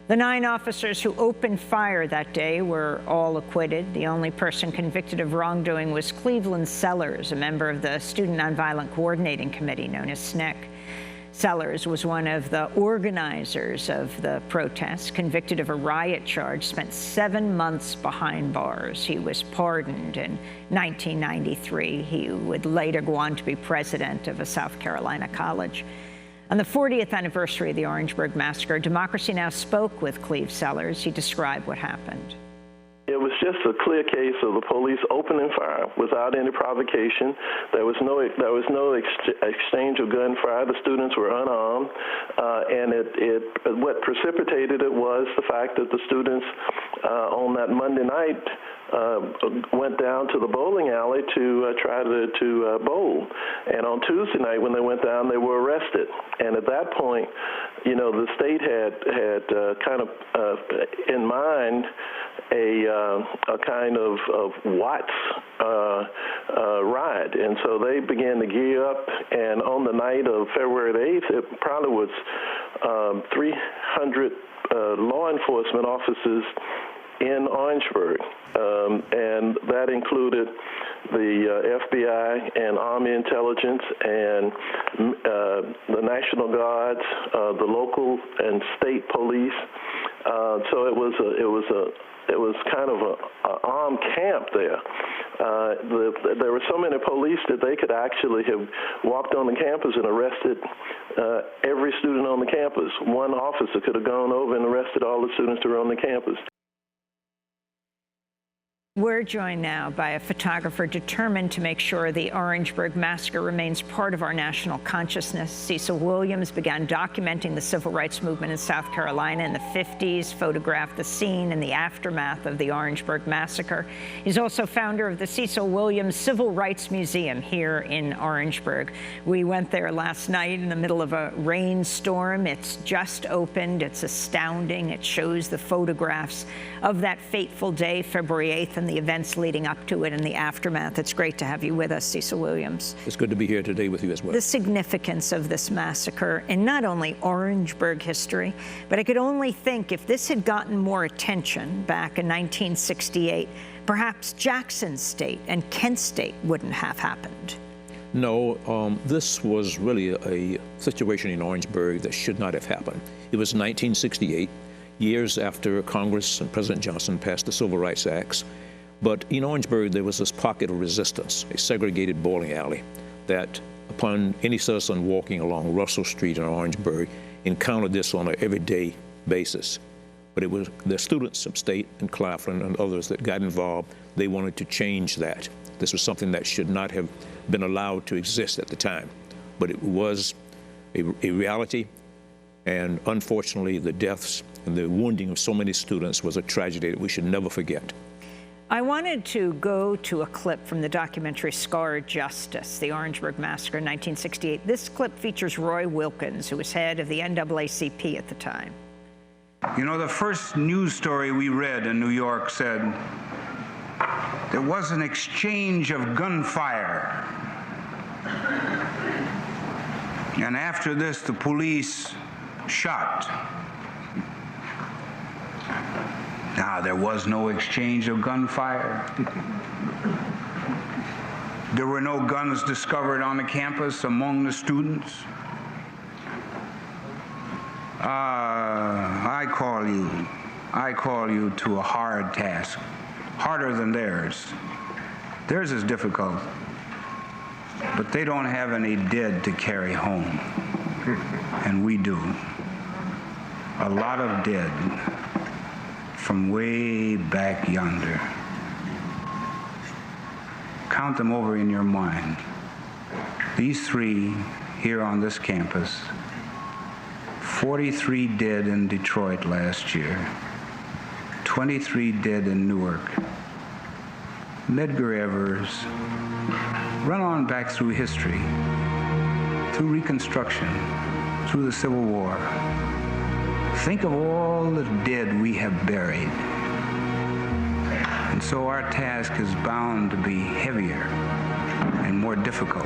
The 9 officers who opened fire that day were all acquitted. The only person convicted of wrongdoing was Cleveland Sellers, a member of the Student Nonviolent Coordinating Committee, known as SNCC. Sellers was one of the organizers of the protests, convicted of a riot charge, spent 7 months behind bars. He was pardoned in 1993. He would later go on to be president of a South Carolina college. On the 40th anniversary of the Orangeburg Massacre, Democracy Now! Spoke with Cleve Sellers. He described what happened. It was just a clear case of the police opening fire without any provocation. There was no exchange of gunfire. The students were unarmed, and what precipitated it was the fact that the students on that Monday night went down to the bowling alley to try to bowl. And on Tuesday night, when they went down, they were arrested. And at that point, you know, the state had kind of in mind a kind of Watts riot. And so they began to gear up, and on the night of February the 8th, it probably was 300 law enforcement officers in Orangeburg, and that included the FBI and Army intelligence and the National Guards, the local and state police. So it was kind of an armed camp there. There were so many police that they could actually have walked on the campus and arrested every student on the campus. One officer could have gone over and arrested all the students who were on the campus. We're joined now by a photographer determined to make sure the Orangeburg Massacre remains part of our national consciousness. Cecil Williams began documenting the civil rights movement in South Carolina in the 50s, photographed the scene and the aftermath of the Orangeburg Massacre. He's also founder of the Cecil Williams Civil Rights Museum here in Orangeburg. We went there last night in the middle of a rainstorm. It's just opened. It's astounding. It shows the photographs of that fateful day, February 8th, and the events leading up to it and the aftermath. It's great to have you with us, Cecil Williams. It's good to be here today with you as well. The significance of this massacre in not only Orangeburg history, but I could only think if this had gotten more attention back in 1968, perhaps Jackson State and Kent State wouldn't have happened. No, this was really a situation in Orangeburg that should not have happened. It was 1968, years after Congress and President Johnson passed the Civil Rights Acts. But in Orangeburg, there was this pocket of resistance, a segregated bowling alley, that upon any citizen walking along Russell Street in Orangeburg encountered this on an everyday basis. But it was the students from State and Claflin and others that got involved. They wanted to change that. This was something that should not have been allowed to exist at the time. But it was a reality, and unfortunately, the deaths and the wounding of so many students was a tragedy that we should never forget. I wanted to go to a clip from the documentary Scarred Justice, the Orangeburg Massacre in 1968. This clip features Roy Wilkins, who was head of the NAACP at the time. You know, the first news story we read in New York said there was an exchange of gunfire. And after this, the police shot. Now, there was no exchange of gunfire. There were no guns discovered on the campus among the students. I call you to a hard task, harder than theirs. Theirs is difficult, but they don't have any dead to carry home, and we do. A lot of dead from way back yonder. Count them over in your mind. These 3 here on this campus, 43 dead in Detroit last year, 23 dead in Newark. Medgar Evers, run on back through history, through Reconstruction, through the Civil War. Think of all the dead we have buried. And so our task is bound to be heavier and more difficult.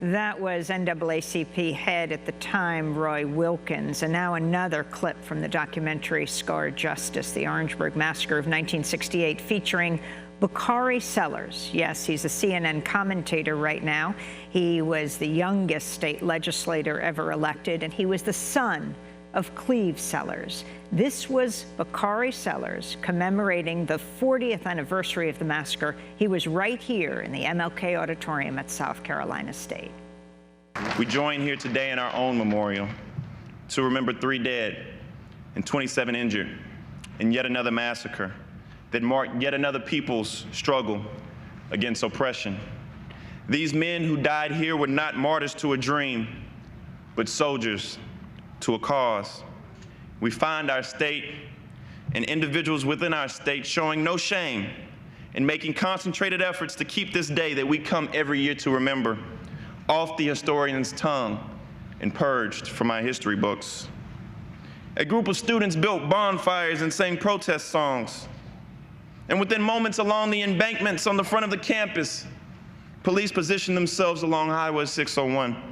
That was NAACP head at the time, Roy Wilkins. And now another clip from the documentary Scarred Justice, the Orangeburg Massacre of 1968, featuring Bakari Sellers. Yes, he's a CNN commentator right now. He was the youngest state legislator ever elected, and he was the son of Cleve Sellers. This was Bakari Sellers commemorating the 40th anniversary of the massacre. He was right here in the MLK Auditorium at South Carolina State. We join here today in our own memorial to remember 3 dead and 27 injured in yet another massacre that marked yet another people's struggle against oppression. These men who died here were not martyrs to a dream, but soldiers to a cause. We find our state and individuals within our state showing no shame in making concentrated efforts to keep this day that we come every year to remember off the historian's tongue and purged from our history books. A group of students built bonfires and sang protest songs. And within moments along the embankments on the front of the campus, police positioned themselves along Highway 601.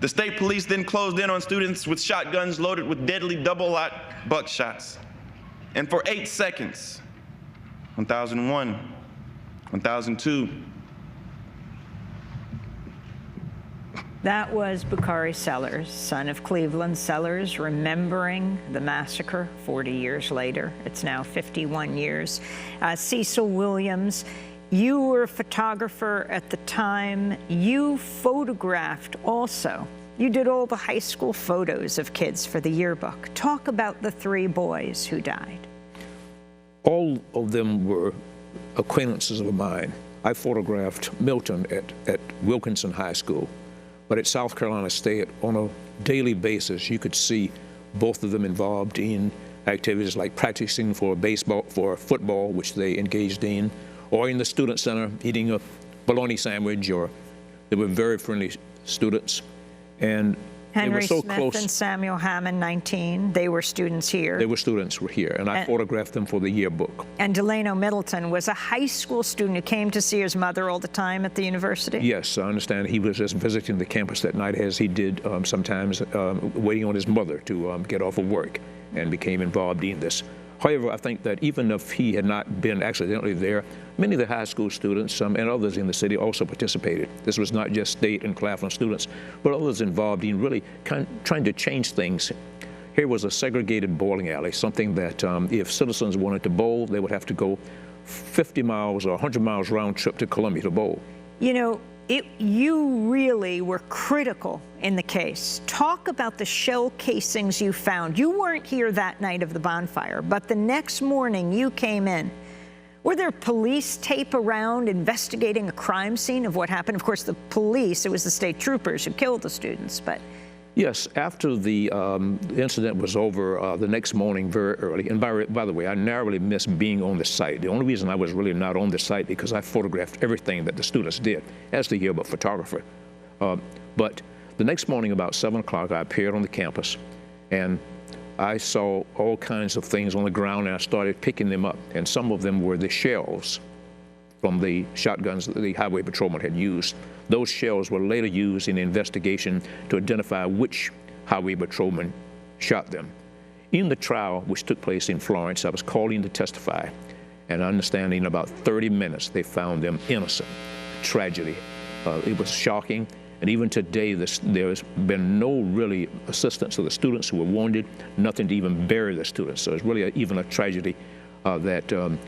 The state police then closed in on students with shotguns loaded with deadly double-aught buckshots. And for 8 seconds, 1001, 1002. That was Bakari Sellers, son of Cleveland Sellers, remembering the massacre 40 years later. It's now 51 years. Cecil Williams, you were a photographer at the time. You photographed also. You did all the high school photos of kids for the yearbook. Talk about the 3 boys who died. All of them were acquaintances of mine. I photographed Milton at Wilkinson High School, but at South Carolina State, on a daily basis, you could see both of them involved in activities like practicing for football, which they engaged in, or in the student center eating a bologna sandwich, or they were very friendly students. And Henry they were so Smith close. and Samuel Hammond, 19. They were students here. They were students here, and I photographed them for the yearbook. And Delano Middleton was a high school student who came to see his mother all the time at the university? Yes, I understand. He was just visiting the campus that night, as he did sometimes, waiting on his mother to get off of work, and became involved in this. However, I think that even if he had not been accidentally there, many of the high school students and others in the city also participated. This was not just state and Claflin students, but others involved in really trying to change things. Here was a segregated bowling alley, something that if citizens wanted to bowl, they would have to go 50 miles or 100 miles round trip to Columbia to bowl. You know, you really were critical in the case. Talk about the shell casings you found. You weren't here that night of the bonfire, but the next morning you came in. Were there police tape around investigating a crime scene of what happened? Of course, the police, it was the state troopers who killed the students, but... Yes, after the incident was over the next morning very early, and by the way, I narrowly missed being on the site. The only reason I was really not on the site because I photographed everything that the students did as the yearbook photographer. But the next morning about 7 o'clock, I appeared on the campus, and I saw all kinds of things on the ground, and I started picking them up, and some of them were the shells from the shotguns that the highway patrolman had used. Those shells were later used in the investigation to identify which highway patrolman shot them. In the trial, which took place in Florence, I was called in to testify, and understanding in about 30 minutes, they found them innocent. Tragedy. It was shocking, and even today, there's been no really assistance to the students who were wounded, nothing to even bury the students. So it's really even a tragedy that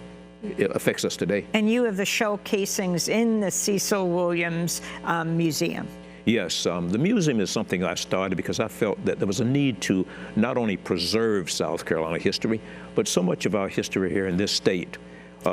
it affects us today. And you have the shell casings in the Cecil Williams Museum. Yes, the museum is something I started because I felt that there was a need to not only preserve South Carolina history, but so much of our history here in this state.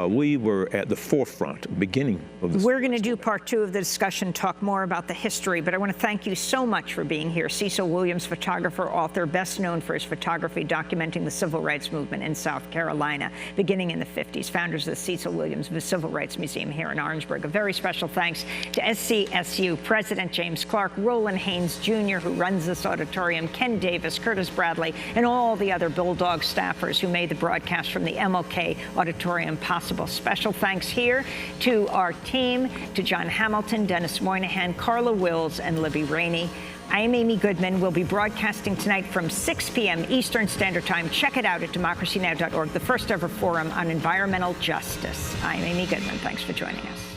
We were at the forefront, beginning of this. We're going to do part 2 of the discussion, talk more about the history, but I want to thank you so much for being here. Cecil Williams, photographer, author, best known for his photography documenting the civil rights movement in South Carolina, beginning in the 50s, founders of the Cecil Williams Civil Rights Museum here in Orangeburg. A very special thanks to SCSU President James Clark, Roland Haynes Jr., who runs this auditorium, Ken Davis, Curtis Bradley, and all the other Bulldog staffers who made the broadcast from the MLK Auditorium possible. possible. Special thanks here to our team, to John Hamilton, Dennis Moynihan, Carla Wills, and Libby Rainey. I am Amy Goodman. We'll be broadcasting tonight from 6 p.m. Eastern Standard Time. Check it out at democracynow.org, the first ever forum on environmental justice. I'm Amy Goodman. Thanks for joining us.